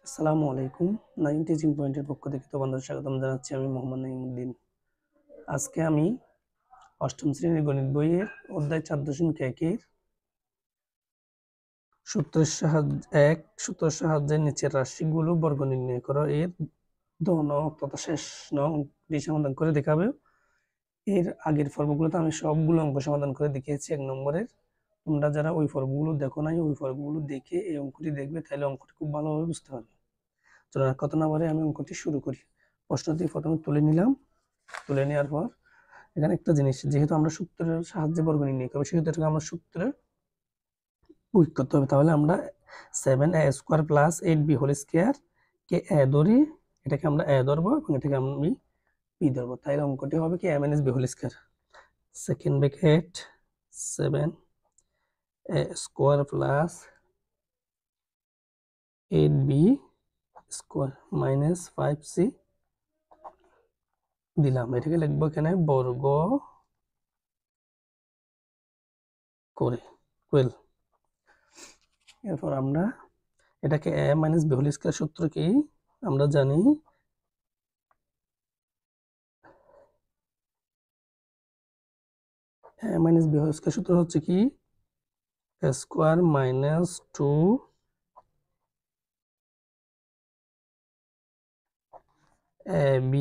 আসসালামু আলাইকুম। নাইম টিচিং পয়েন্টের পক্ষ থেকে তোমাদের স্বাগতম জানাচ্ছি। আমি মোহাম্মদ নাইমুদ্দিন। আজকে আমি অষ্টম শ্রেণীর গণিত বইয়ের অধ্যায় 4.1 সূত্রের সাহায্যে নিচের রাশিগুলো বর্গ নির্ণয় করো এর নং তথা শেষ নংটি সমাধান করে দেখাবে। এর আগের পর্বগুলোতে আমি সবগুলো অঙ্ক সমাধান করে দেখিয়েছি 1 নম্বরের। তোমরা যারা ওই পর্বগুলো দেখো নাই, ওই পর্বগুলো দেখে এই অঙ্কটি দেখবে, তাহলে অঙ্কটি খুব ভালোভাবে বুঝতে পারবে। চলো আর কথা না বলে আমি অঙ্কটি শুরু করি। প্রশ্নটি প্রথমে তুলে নিলাম। তুলে নেওয়ার পর এখানে একটা জিনিস, যেহেতু আমরা সূত্রের সাহায্যে বর্গ নির্ণয় করবো, সেহেতু এটাকে আমরা সূত্রে প্রয়োগ করতে হবে। তাহলে আমরা 7a² + 8b² কে এ ধরি, এটাকে আমরা এ ধরবো এবং এটাকে আমি বি ধরবো। তাহলে অঙ্কটি হবে কি a - b²। Second bracket 7a² + 8b² - 5c দিলাম। এটাকে লিখবো এখানে বর্গ করে কোয়েল। এরপর আমরা এটাকে a - b² সূত্র কি আমরা জানি, a - b² সূত্র হচ্ছে কি a² - 2ab + b²। a - b²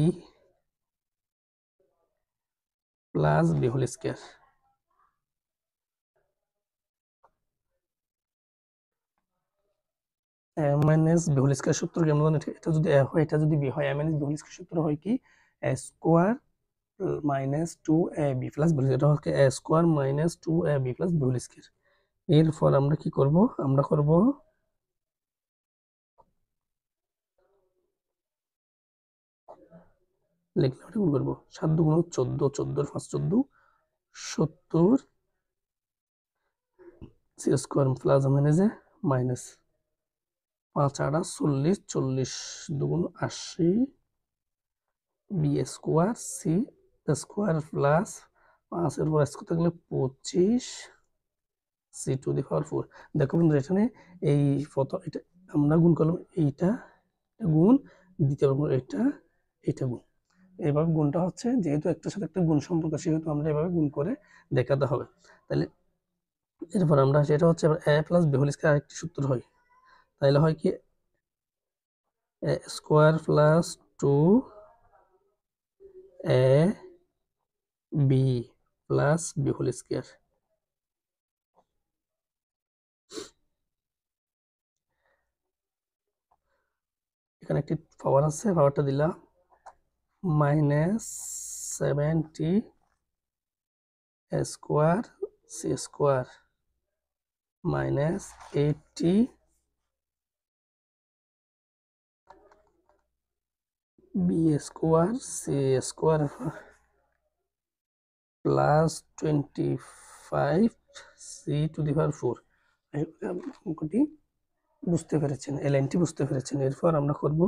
সূত্র কি আমরা জানি, এটা যদি a হয়, এটা যদি b হয়, a - b² সূত্র হয় কি a² - 2ab + b²। এটা হচ্ছে a² - 2ab + b²। এরপর আমরা কি করব, আমরা করব লিখলাম এটা গুণ করবো 7 × 14, 14 × 5 = 14, 70 c² প্লাস যে মাইনাস 5 × 8 = 40, 40 × 2 = 80 b² c² প্লাস 5 এর পর স্কোয়ার থাকলে 25 c⁴। দেখো বন্ধুরা, এখানে এই এটা আমরা গুণ করলাম, এইটা গুণ, দ্বিতীয় এটা গুণ। এইভাবে গুণটা হচ্ছে, যেহেতু একটার সাথে একটা গুণ সম্পর্ক, সেহেতু আমরা এভাবে গুণ করে দেখাতে হবে। তাহলে এরপর আমরা সেটা হচ্ছে a + b² আরেকটি সূত্র হয়। তাহলে হয় কি a² + 2ab + b²। এখানে একটি পাওয়ার আছে, পাওয়ারটা দিলাম -70 a² c² -80 b² c² plus 25 c⁴। অঙ্কটি বুঝতে পেরেছেন, এই লাইনটি বুঝতে পেরেছেন। এরপর আমরা করব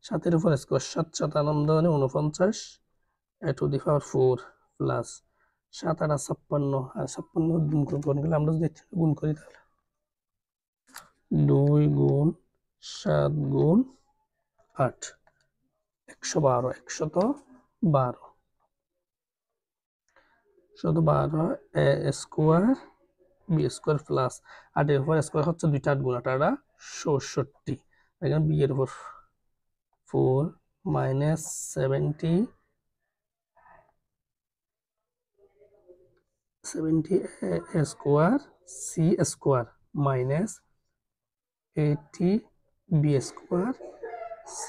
7 এর উপর স্কোয়ার, 7 × 7 = 49 a⁴ প্লাস 7 × 8 = 56, আর 56 গুণ করলে আমরা যদি গুণ করি, তাহলে 2 × 7 × 8 112, 112 a² b² প্লাস 8 এর উপর স্কোয়ার হচ্ছে 2 × 8 = 8 × 64। এখানে b এর উপর 4 -70 a² c² -80 b² c²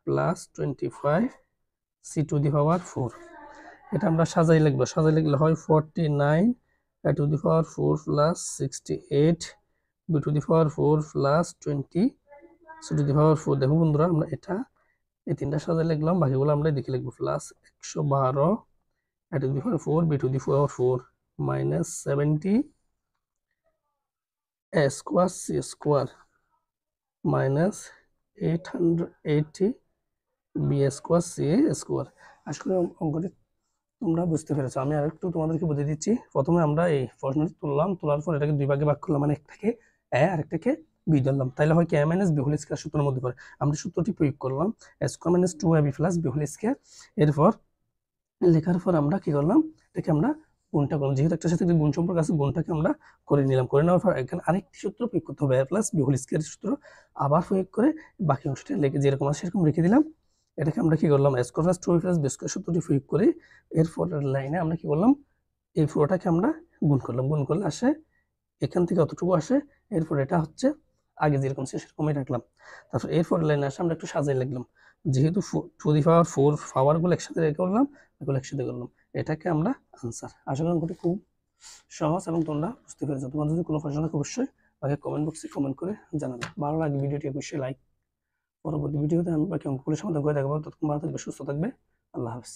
plus 25 c⁴। এটা আমরা সাজাই লিখবো, সাজাই লিখলে হয় 49 a⁴ plus 68 b⁴ plus 20 c⁴। দেখো বন্ধুরা, আমরা এটা এই তিনটা সাজাই লিখলাম, বাকিগুলো আমরা এদিকে লিখবো। Plus 112 a⁴ b⁴ minus 70 a² c² minus 880 b² c²। আসলে অঙ্কটি তোমরা বুঝতে পেরেছো। আমি আরেকটু তোমাদেরকে বুঝিয়ে দিচ্ছি। প্রথমে আমরা এই প্রশ্নটি তুললাম, তোলার পর এটাকে দুই ভাগে ভাগ করলাম, মানে একটাকে a আরেকটাকে বি ধরলাম, তাহলে হয় কি a minus b whole square সূত্রের মধ্যে পড়ে। আমরা সূত্রটি প্রয়োগ করলাম a square minus 2ab plus b whole square. এরপর লেখার পর আমরা কি করলাম, এটাকে আমরা গুণটা করলাম, যেহেতু একটার সাথে একটা গুণ সম্পর্ক আছে, গুণটাকে আমরা করে নিলাম। করে নেওয়ার পর এখানে আরেকটি সূত্র প্রয়োগ করতে হবে, a plus b whole square সূত্র আবার প্রয়োগ করে বাকি অংশটা লিখে যেরকম আছে সেরকম রেখে দিলাম। এটাকে আমরা কি করলাম, a square plus 2ab plus b square সূত্রটি প্রয়োগ করে এরপর লাইনে আমরা কি করলাম, এই পুরোটাকে আমরা গুণ করলাম। গুণ করলে আসে এখান থেকে অতটুকু আসে। এরপর এটা হচ্ছে আগে যেরকম ছিল সেরকমই রাখলাম। তারপর এরপর লাইনে আসে আমরা একটু সাজিয়ে লিখলাম, যেহেতু টু দি পাওয়ার 4 পাওয়ারগুলো একসাথে রেখে করলাম, এগুলো একসাথে করলাম। এটাকে আমরা আনসার। আশা করি অঙ্কটি খুব সহজ এবং তোমরা বুঝতে পেরেছো। তোমার যদি কোনো প্রশ্ন থাকে অবশ্যই আমাকে কমেন্ট বক্সে কমেন্ট করে জানাবে। ভালো লাগে ভিডিওটি অবশ্যই লাইক। পরবর্তী ভিডিওতে আমি বাকি অঙ্কগুলো সমাধান করে দেখাবো। ততক্ষণ ভালো থাকবে, সুস্থ থাকবে। আল্লাহ হাফেজ।